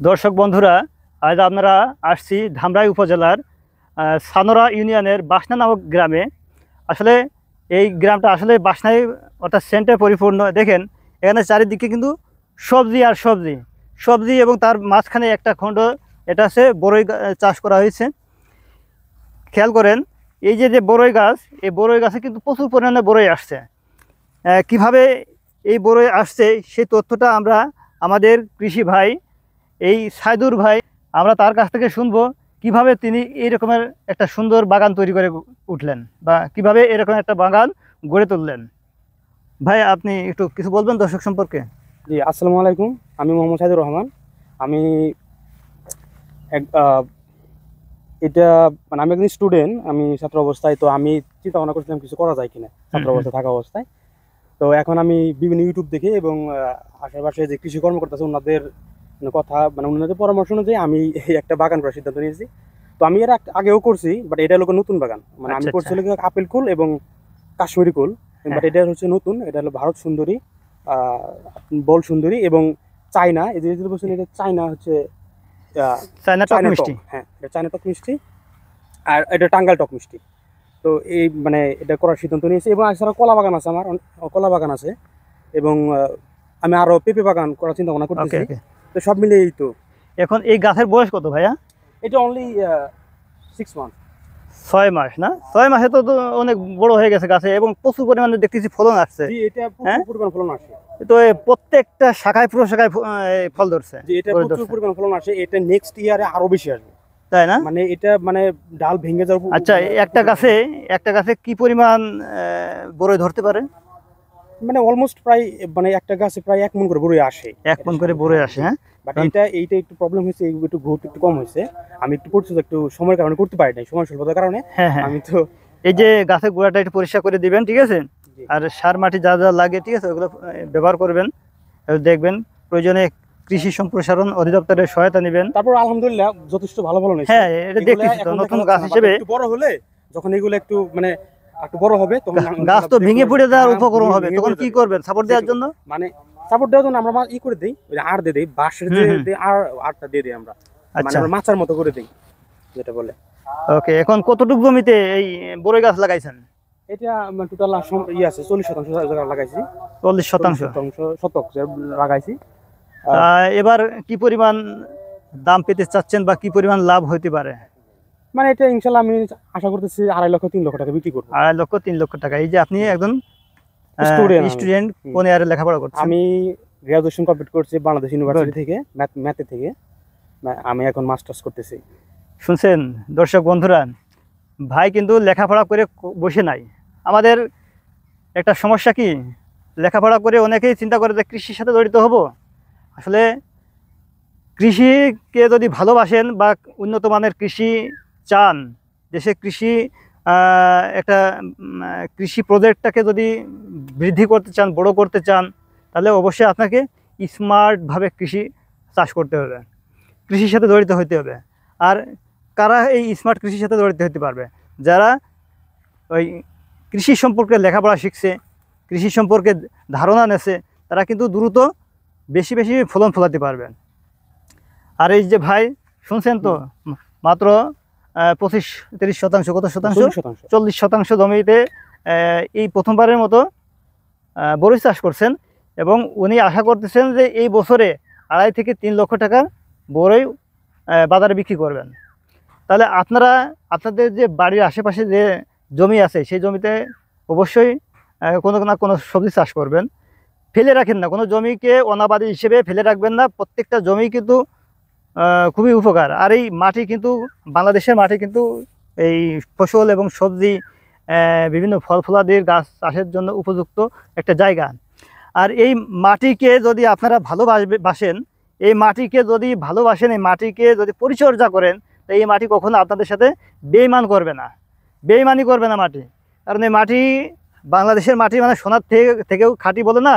দর্শক বন্ধুরা, আজ আপনারা আসছি ধামরাই উপজেলার সানোরা ইউনিয়নের বাসনা নামক গ্রামে। আসলে এই গ্রামটা আসলে বাসনায় অর্থাৎ সেন্টে পরিপূর্ণ। দেখেন এখানে চারিদিকে কিন্তু সবজি আর সবজি সবজি এবং তার মাঝখানে একটা খণ্ড এটা আছে বড়ই চাষ করা হয়েছে। খেয়াল করেন এই যে বড়ই গাছ, এই বড়ই গাছে কিন্তু প্রচুর পরিমাণে বড়ই আসছে। কিভাবে এই বড়ই আসছে সেই তথ্যটা আমরা আমাদের কৃষি ভাই এই সাইদুর ভাই, আমরা তার কাছ থেকে শুনবো কিভাবে তিনি এই রকমের একটা সুন্দর বাগান তৈরি করে উঠলেন বা কিভাবে এরকম একটা বাগান গড়ে তুললেন। ভাই আপনি একটু কিছু বলবেন দর্শক সম্পর্কে? জি, আসসালামু আলাইকুম। আমি মোহাম্মদ সাইদুর রহমান। আমি এক এটা মানে আমি একজন স্টুডেন্ট। আমি ছাত্র অবস্থায়, তো আমি চিন্তা ভাবনা করছিলাম কিছু করা যায় কিনা ছাত্র অবস্থায় থাকা অবস্থায়। তো এখন আমি বিভিন্ন ইউটিউব দেখে এবং আশেপাশে যে কৃষি কর্মকর্তা আছে ওনাদের কথা, মানে ওনাদের পরামর্শ অনুযায়ী আমি এই একটা বাগান করার সিদ্ধান্ত নিয়েছি। তো আমি এর আগেও করছি, বাট এটা হলো নতুন বাগান। মানে আমি করছি হলো আপেল কুল এবং কাশ্মীরি কুল, বাট এটা হচ্ছে নতুন। এটা হলো ভারত সুন্দরী, বল সুন্দরী এবং চায়না। এই যে বলছেন এটা চায়না হচ্ছে চায়না টক মিষ্টি। হ্যাঁ, এটা চায়না টক মিষ্টি আর এটা টাঙ্গাইল টক মিষ্টি। তো এই মানে এটা করার সিদ্ধান্ত নিয়েছি। এবং এছাড়া কলা বাগান আছে, আমার কলা বাগান আছে এবং আমি আরো পেঁপে বাগান করার চিন্তা ভাবনা করতেছি। তো সব মিলিয়ে এই তো। এখন এই গাছের বয়স কত ভাইয়া? এটা অনলি 6 মান্থ। 6 মাস না? 6 মাসে তো অনেক বড় হয়ে গেছে গাছে এবং প্রচুর পরিমাণে দেখতেছি ফলন আসছে। এটা প্রচুর পরিমাণ ফলন আসে। তো প্রত্যেকটা শাখায় পুরো শাখায় ফল ধরছে। এটা প্রচুর পরিমাণ ফলন আসে। এটা নেক্সট ইয়ারে আরো বেশি আসবে, তাই না? মানে এটা মানে ডাল ভেঙে যাবে। আচ্ছা, একটা গাছে কি পরিমাণ বড়ই ধরতে পারে? মানে অলমোস্ট প্রায়, মানে একটা গাছে প্রায় 1 মণ করে বড়ই আসে। 1 মণ করে বড়ই আসে। হ্যাঁ, বাট এইটা একটু প্রবলেম হয়েছে, একটু গ্রোথ একটু কম হয়েছে। আমি একটু পরিচর্যা একটু সময়ের কারণে করতে পারি নাই, সময় স্বল্পতার কারণে। হ্যাঁ, আমি তো এই যে গাছের গোড়াটা একটু পরিষ্কার করে দিবেন, ঠিক আছে? আর সার মাটি যা যা লাগে, ঠিক আছে, ওগুলো ব্যবহার করবেন। দেখবেন প্রয়োজনে কৃষি সম্প্রসারণ অধিদপ্তরের সহায়তা নেবেন। তারপর আলহামদুলিল্লাহ যথেষ্ট ভালো ফলন হয়েছে। হ্যাঁ, এটা দেখতেছি তো নতুন গাছ হিসেবে। একটু বড় হলে, যখন এগুলো একটু মানে একটু বড় হবে, তখন গাছ তো ভেঙে পড়ে যাওয়ার উপক্রম হবে, তখন কি করবেন সাপোর্ট দেওয়ার জন্য? মানে সাপোর্ট দেওয়ার জন্য আমরা ই করে দেই, ওই আড় দিয়ে দেই, বাঁশের যে আড়টা দিয়ে দেই আমরা, মানে আমরা মাচার মতো করে দেই যেটা বলে। ওকে, এখন কতটুকু জমিতে এই বড়ই গাছ লাগাইছেন? এটা টোটাল আছে 40% জায়গা লাগাইছি। 40% শতক লাগাইছি। এবার কি পরিমাণ দাম পেতে চাচ্ছেন বা কি পরিমাণ লাভ হইতে পারে? মানে এটা ইনশাল্লাহ আমি আশা করতেছি 2.5 লক্ষ 3 লক্ষ টাকা বিক্রি করবো। 2.5 লক্ষ 3 লক্ষ টাকা। এই যে আপনি একজন স্টুডেন্ট, কোন ইয়ারে লেখাপড়া করছেন? আমি গ্রাজুয়েশন কমপ্লিট করছি বাংলাদেশ ইউনিভার্সিটি থেকে, ম্যাথে থেকে। আমি এখন মাস্টার্স করতেছি। শুনছেন দর্শক বন্ধুরা, ভাই কিন্তু লেখাপড়া করে বসে নাই। আমাদের একটা সমস্যা কি, লেখাপড়া করে অনেকেই চিন্তা করে যে কৃষির সাথে জড়িত হব। আসলে কৃষিকে যদি ভালোবাসেন বা উন্নত মানের কৃষি চান, দেশে কৃষি একটা কৃষি প্রজেক্টটাকে যদি বৃদ্ধি করতে চান, বড় করতে চান, তাহলে অবশ্যই আপনাকে স্মার্টভাবে কৃষি চাষ করতে হবে, কৃষির সাথে জড়িত হতে হবে। আর কারা এই স্মার্ট কৃষির সাথে জড়িত হতে পারবে? যারা ওই কৃষি সম্পর্কে লেখাপড়া শিখছে, কৃষি সম্পর্কে ধারণা নেছে, তারা কিন্তু দ্রুত বেশি বেশি ফলন ফলাতে পারবেন। আর এই যে ভাই শুনছেন তো, মাত্র 25-30%, কত শতাংশ? 40% জমিতে এই প্রথমবারের মতো বড়ই চাষ করছেন এবং উনি আশা করতেছেন যে এই বছরে 2.5 থেকে 3 লক্ষ টাকা বড়ই বাজারে বিক্রি করবেন। তাহলে আপনারা আপনাদের যে বাড়ির আশেপাশে যে জমি আছে সেই জমিতে অবশ্যই কোনো না কোনো সবজি চাষ করবেন। ফেলে রাখেন না, কোনো জমিকে অনাবাদি হিসেবে ফেলে রাখবেন না। প্রত্যেকটা জমি কিন্তু খুবই উপকার। আর এই মাটি কিন্তু বাংলাদেশের মাটি কিন্তু এই ফসল এবং সবজি, বিভিন্ন ফল ফলাদির গাছ চাষের জন্য উপযুক্ত একটা জায়গা। আর এই মাটিকে যদি আপনারা ভালোবাসেন, এই মাটিকে যদি ভালোবাসেন, এই মাটিকে যদি পরিচর্যা করেন, তো এই মাটি কখনো আপনাদের সাথে বেইমানি করবে না মাটি। কারণ এই মাটি বাংলাদেশের মাটি মানে সোনার থেকেও খাঁটি বলে না,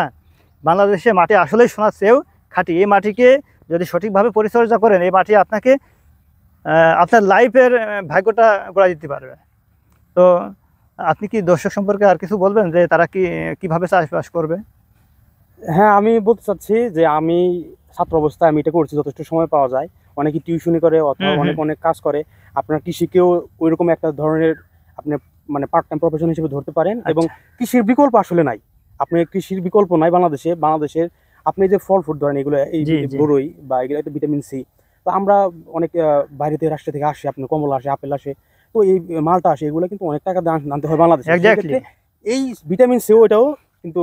বাংলাদেশের মাটি আসলেই সোনার চেয়েও খাঁটি। এই মাটিকে যদি সঠিকভাবে পরিচর্যা করেন, এই মাটি আপনাকে আপনার লাইফের ভাগ্যটা গড়া দিতে পারবে। তো আপনি কি দর্শক সম্পর্কে আর কিছু বলবেন যে তারা কিভাবে চাষবাস করবে? হ্যাঁ, আমি বলতে চাচ্ছি যে আমি ছাত্র অবস্থায় আমি এটা করছি, যথেষ্ট সময় পাওয়া যায়। অনেকে টিউশনি করে অথবা হুম অনেক হুম অনেক কাজ করে। আপনার কৃষিকেও ওইরকম একটা ধরনের আপনি মানে পার্ট টাইম প্রফেশন হিসেবে ধরতে পারেন। এবং আচ্ছা কৃষির বিকল্প আসলে নাই। আপনি কৃষির বিকল্প নাই বাংলাদেশের আপনি যে ফল ফ্রুট ধরেন এগুলো, এই জি জি বরই বা এগুলো ভিটামিন সি। তো আমরা অনেক বাইরে থেকে রাষ্ট্র থেকে আসে, আপনার কমলা আসে, আপেল আসে, তো এই মালটা আসে, এগুলো কিন্তু অনেক টাকা দিয়ে আনতে হয় বাংলাদেশে। এক্স্যাক্টলি সেক্ষেত্রে এই ভিটামিন সিও এটাও কিন্তু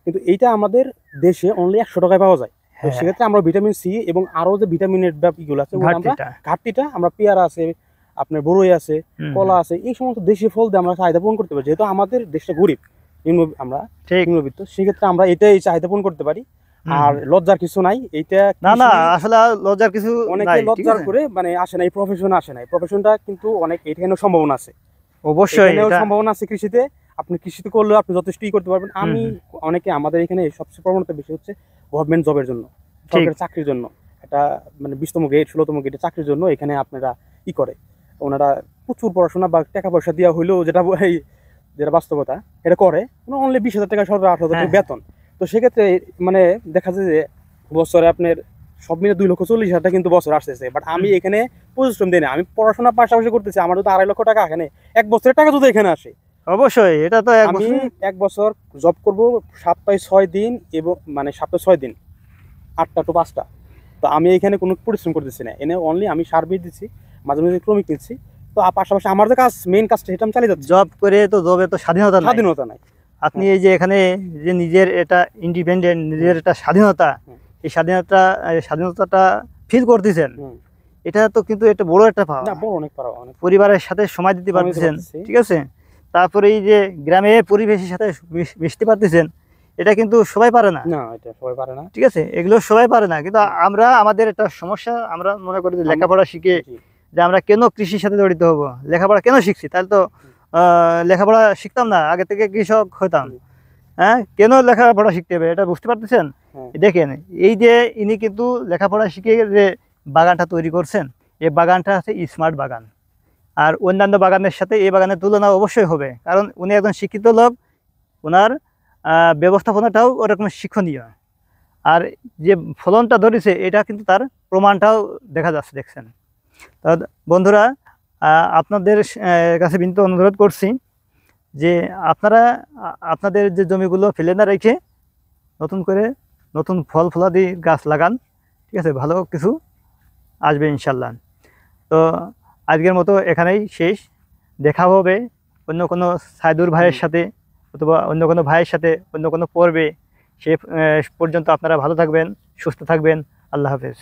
কিন্তু এইটা আমাদের দেশে অনলি 100 টাকায় পাওয়া যায়। তো হ্যাঁ সেক্ষেত্রে আমরা ভিটামিন সি এবং আরো যে ভিটামিনের ব্যাপারগুলো আছে ওগুলো আমরা ঘাটতিটা ঘাটতিটা আমরা পেয়ারা আছে, আপনার বরই আছে, হুম হুম কলা আছে, এই সমস্ত দেশীয় ফল দিয়ে আমরা চাহিদা পূরণ করতে পারি। যেহেতু আমাদের দেশটা গরিব, আমরা ঠিক নিম্নবিত্ত, সেক্ষেত্রে আমরা এটাই চাহিদা পূরণ করতে পারি। হুম আর হুম। লজ্জার কিছু নাই এইটা। না না কৃষি আসলে আর লজ্জার কিছু অনেকে নাই, ঠিক লজ্জার আছে, করে মানে আসে না, এই প্রফেশনে আসে না। এই প্রফেশনটা কিন্তু অনেক, এখানেও সম্ভাবনা আছে, অবশ্যই এখানেও এটা সম্ভাবনা আছে কৃষিতে। আপনি কৃষিতে করলেও আপনি যথেষ্টই করতে পারবেন। হুম আমি হুম অনেকে আমাদের এখানে সবচেয়ে প্রবণতা বেশি হচ্ছে গভর্নমেন্ট জবের জন্য, ঠিক সরকারি চাকরির জন্য। এটা মানে 20তম গ্রেড 16তম গ্রেডের চাকরির জন্য এখানে আপনারা করে ওনারা প্রচুর পড়াশোনা বা টাকা পয়সা দেওয়া হইলেও যেটা বাস্তবতা, এটা করে অনলি 20,000 টাকা, 17,000 18,000 হ্যাঁ টাকা বেতন। তো সেক্ষেত্রে মানে দেখা যায় যে বছরে আপনার সব মিলে 2,40,000 টাকা কিন্তু বছর আসতেছে। বাট আমি হুম এখানে পরিশ্রম দিই না, আমি পড়াশোনার পাশাপাশি করতেছি, আমার যদি 2.5 লক্ষ টাকা এখানে এক বছরের টাকা যদি এখানে আসে, অবশ্যই এটা তো এক আমি বছর 1 বছর জব করব সপ্তাহে 6 দিন, এবং মানে সপ্তাহে 6 দিন 8টা to 5টা। তো আমি এখানে কোনো পরিশ্রম করতেছি না, এনে অনলি আমি সার বীজ দিচ্ছি, মাঝে মাঝে শ্রমিক নিচ্ছি। তো পাশাপাশি আমার যে কাজ, মেইন কাজটা সেটা আমি চালিয়ে যাচ্ছি। জব করে তো জবে তো স্বাধীনতা নাই। স্বাধীনতা নাই। আপনি হ্যাঁ, এই যে এখানে যে নিজের এটা ইন্ডিপেন্ডেন্ট, নিজের এটা স্বাধীনতা, হুম, এই স্বাধীনতাটা ফিল করতেছেন, হুম। এটা তো কিন্তু এটা বড় একটা পাওয়া। না, বড় অনেক পারো, অনেক পরিবারের সাথে সময় দিতে সময় দিতে পারতেছেন, পারতেছি। ঠিক আছে, তারপরে এই যে গ্রামের পরিবেশের সাথে মিশতে পারতেছেন, এটা কিন্তু সবাই পারে না, না, এটা সবাই পারে না। ঠিক আছে, এগুলো সবাই পারে না। কিন্তু হুম। আমরা আমাদের একটা সমস্যা, আমরা মনে করি যে আম- লেখাপড়া শিখে জি। যে আমরা কেন কৃষির সাথে জড়িত হব, লেখাপড়া কেন শিখছি, তাহলে তো লেখাপড়া শিখতাম না, আগে থেকে কৃষক হতাম। জি। হ্যাঁ, কেন লেখাপড়া শিখতে হবে এটা বুঝতে পারতেছেন? হ্যাঁ। দেখেন, এই যে ইনি কিন্তু লেখাপড়া শিখে যে বাগানটা তৈরি করছেন, এই বাগানটা আছে স্মার্ট বাগান। আর অন্যান্য বাগানের সাথে এই বাগানের তুলনা অবশ্যই হবে, কারণ উনি একজন শিক্ষিত লোক, ওনার ব্যবস্থাপনাটাও ওরকম শিক্ষণীয়। আর যে ফলনটা ধরেছে এটা কিন্তু তার প্রমাণটাও দেখা যাচ্ছে, দেখছেন। তা বন্ধুরা, আপনাদের কাছে বিনীত অনুরোধ করছি যে আপনারা আপনাদের যে জমিগুলো ফেলে না রেখে নতুন করে নতুন ফল ফলাদি গাছ লাগান, ঠিক আছে, ভালো কিছু আসবে ইনশাল্লাহ। তো আজকের মতো এখানেই শেষ, দেখা হবে অন্য কোনো সাইদুর ভাইয়ের সাথে অথবা অন্য কোনো ভাইয়ের সাথে অন্য কোনো পর্বে। সে পর্যন্ত আপনারা ভালো থাকবেন, সুস্থ থাকবেন। আল্লাহ হাফেজ।